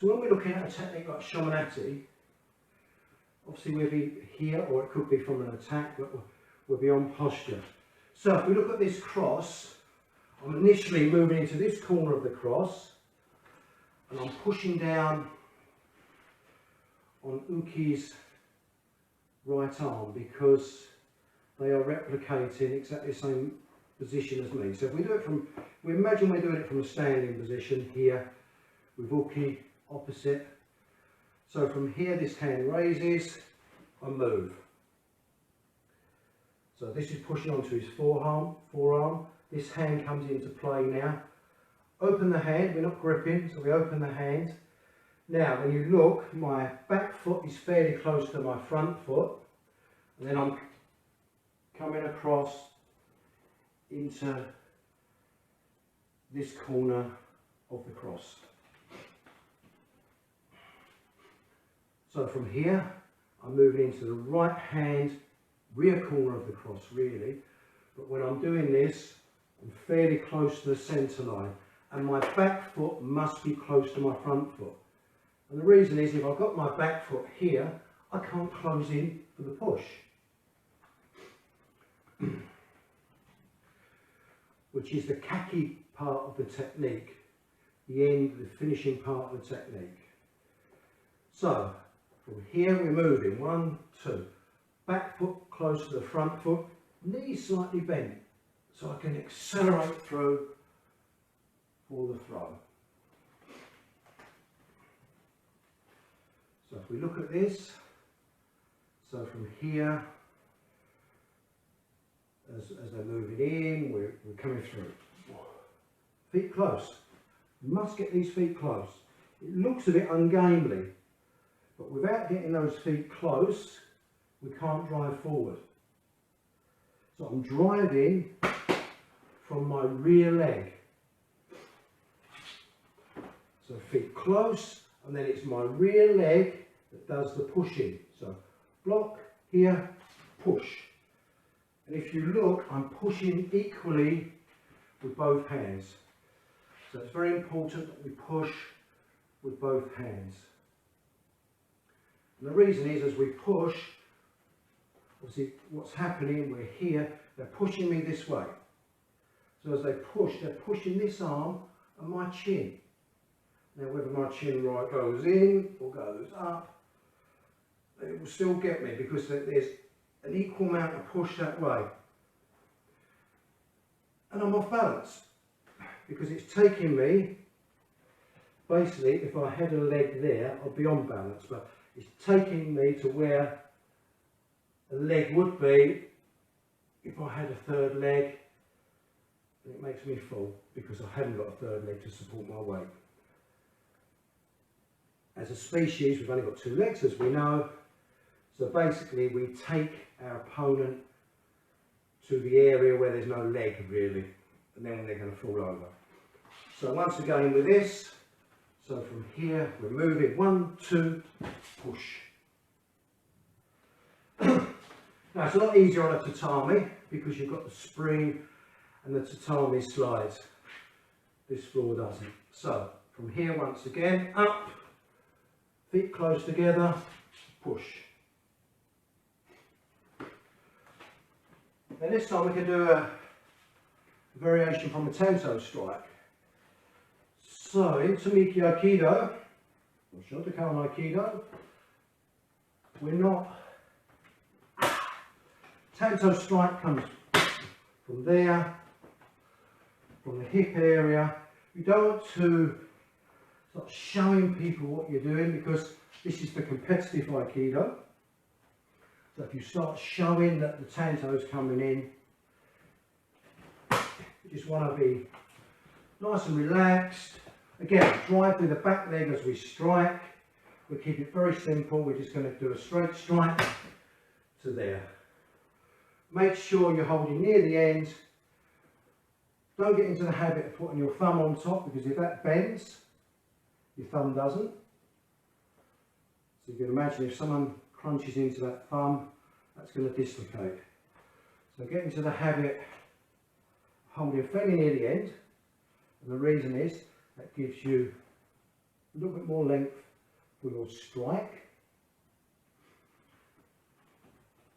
So when we're looking at a technique like Shomen Ate, obviously we'll be here, or it could be from an attack, but we'll be on posture. So if we look at this cross, I'm initially moving into this corner of the cross, and I'm pushing down on Uki's right arm because they are replicating exactly the same position as me. So if we do it from, we imagine we're doing it from a standing position here with Uki opposite. So from here this hand raises, I move. So this is pushing onto his forearm. This hand comes into play now. Open the hand, we're not gripping, so we open the hand. Now when you look, my back foot is fairly close to my front foot, and then I'm coming across into this corner of the cross. So from here, I'm moving into the right hand rear corner of the cross really, but when I'm doing this, I'm fairly close to the centre line, and my back foot must be close to my front foot. And the reason is, if I've got my back foot here, I can't close in for the push. Which is the kaki part of the technique, the end, the finishing part of the technique. So, from here we're moving, 1, 2, back foot close to the front foot, knees slightly bent, so I can accelerate through for the throw. So if we look at this, so from here, as they're moving in, we're coming through. Feet close. You must get these feet close. It looks a bit ungainly, but without getting those feet close, we can't drive forward. So I'm driving from my rear leg. So feet close, and then it's my rear leg that does the pushing. So block, here, push. And if you look, I'm pushing equally with both hands. So it's very important that we push with both hands. And the reason is, as we push, obviously what's happening, we're here, they're pushing me this way. So as they push, they're pushing this arm and my chin. Now whether my chin right goes in or goes up, it will still get me because there's an equal amount of push that way. And I'm off balance because it's taking me, basically if I had a leg there, I'd be on balance, but it's taking me to where a leg would be if I had a third leg, and it makes me fall because I haven't got a third leg to support my weight. As a species, we've only got 2 legs, as we know, so basically we take our opponent to the area where there's no leg really, and then they're going to fall over. So once again with this, so from here we're moving, 1, 2, push. Now it's a lot easier on a tatami because you've got the spring and the tatami slides. This floor doesn't. So from here once again, up, feet close together, push. Now this time we can do a variation from a Tanto strike. So in Tamiki Aikido, or Shotokan Aikido, we're not, Tanto strike comes from there, from the hip area. You don't want to start showing people what you're doing because this is for competitive Aikido. So if you start showing that the Tanto's coming in, you just want to be nice and relaxed. Again, drive through the back leg as we strike. We'll keep it very simple. We're just going to do a straight strike to there. Make sure you're holding near the end. Don't get into the habit of putting your thumb on top because if that bends, your thumb doesn't. So you can imagine if someone crunches into that thumb, that's going to dislocate. So get into the habit of holding fairly near the end, and the reason is that gives you a little bit more length for your strike.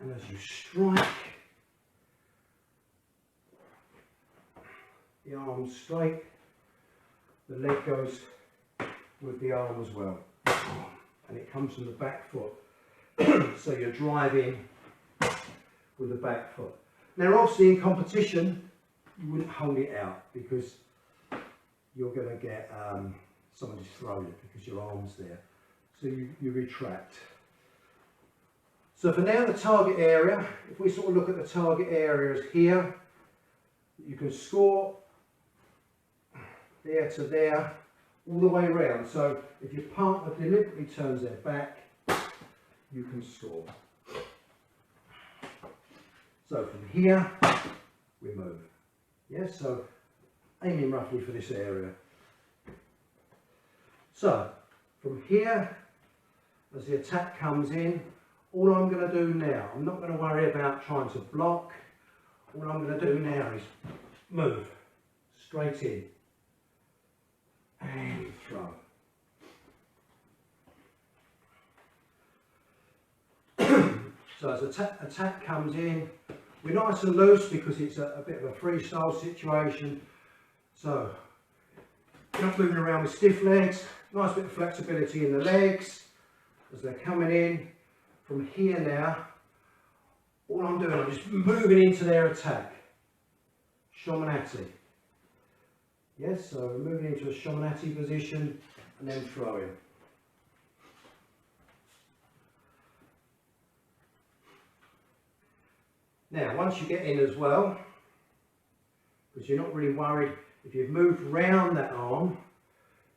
And as you strike, the arm straight, the leg goes with the arm as well. And it comes from the back foot. So you're driving with the back foot. Now obviously in competition, you wouldn't hold it out because you're going to get someone just throw it because your arm's there. So you retract. So for now, the target area, if we sort of look at the target areas here, you can score there to there, all the way around. So if your partner deliberately turns their back, you can score. So from here, we move. Yes, so aiming roughly for this area. So from here, as the attack comes in, all I'm going to do now, I'm not going to worry about trying to block. All I'm going to do now is move straight in and throw. So as attack comes in, we're nice and loose because it's a bit of a freestyle situation. So you're not moving around with stiff legs, nice bit of flexibility in the legs as they're coming in. From here now, all I'm doing, I'm just moving into their attack. Shomen Ate. Yes, so we're moving into a Shomen Ate position and then throwing. Now, once you get in as well, because you're not really worried, if you've moved round that arm,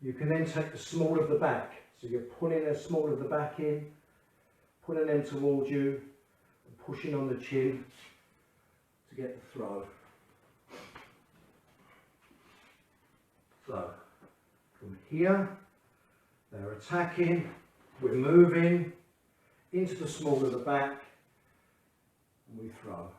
you can then take the small of the back. So you're pulling the small of the back in, pulling them towards you, and pushing on the chin to get the throw. So, from here, they're attacking, we're moving into the small of the back, and we throw.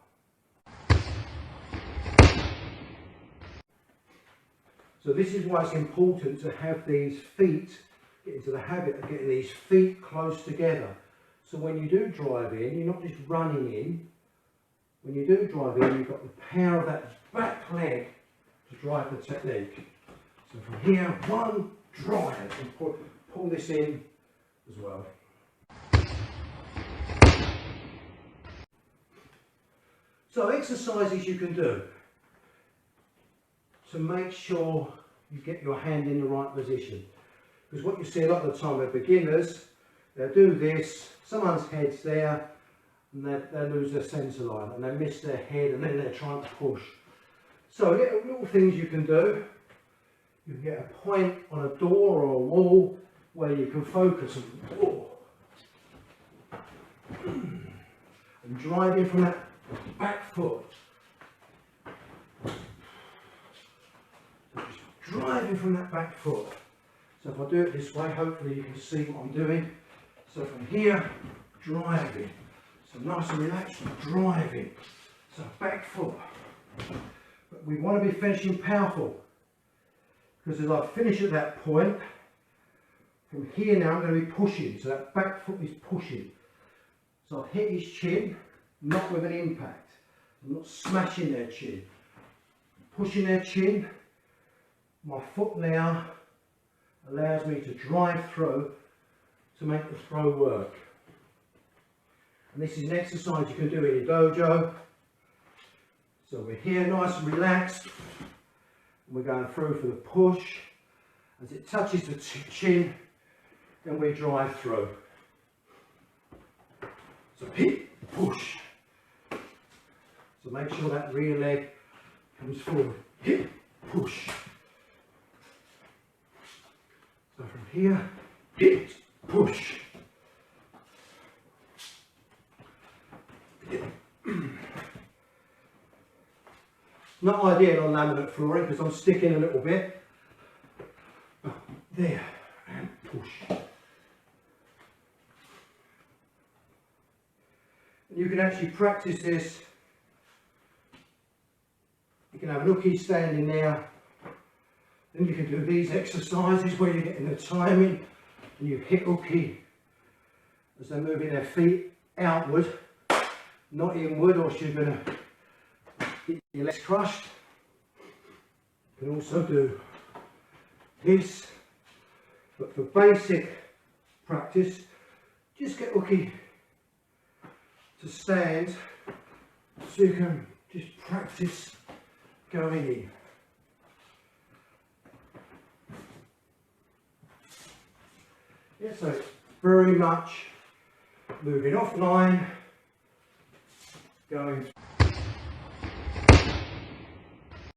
So this is why it's important to have these feet, get into the habit of getting these feet close together. So when you do drive in, you're not just running in. When you do drive in, you've got the power of that back leg to drive the technique. So from here, one, drive, and pull this in as well. So exercises you can do to make sure you get your hand in the right position. Because what you see a lot of the time with beginners, they'll do this, someone's head's there, and they lose their centre line, and they miss their head, and then they're trying to push. So little things you can do. You can get a point on a door or a wall where you can focus and drive in from that back foot. Just driving from that back foot. So if I do it this way, hopefully you can see what I'm doing. So from here, driving. So nice and relaxed, driving. So back foot. But we want to be finishing powerful. Because as I finish at that point, from here now I'm going to be pushing. So that back foot is pushing. So I'll hit his chin, not with an impact. I'm not smashing their chin. Pushing their chin. My foot now allows me to drive through to make the throw work. And this is an exercise you can do in your dojo. So we're here nice and relaxed. And we're going through for the push. As it touches the chin, then we drive through. So hit, push. So make sure that rear leg comes forward. Hit, push. So from here, hit, push. Not ideal on laminate flooring because I'm sticking a little bit. There, and push. And you can actually practice this. You can have an uki standing there, Then you can do these exercises where you're getting the timing and you hit uki as they're moving their feet outward, not inward, or you're going to get your legs crushed. You can also do this, but for basic practice, just get uki to stand so you can just practice going in. Yeah, so it's very much moving offline, going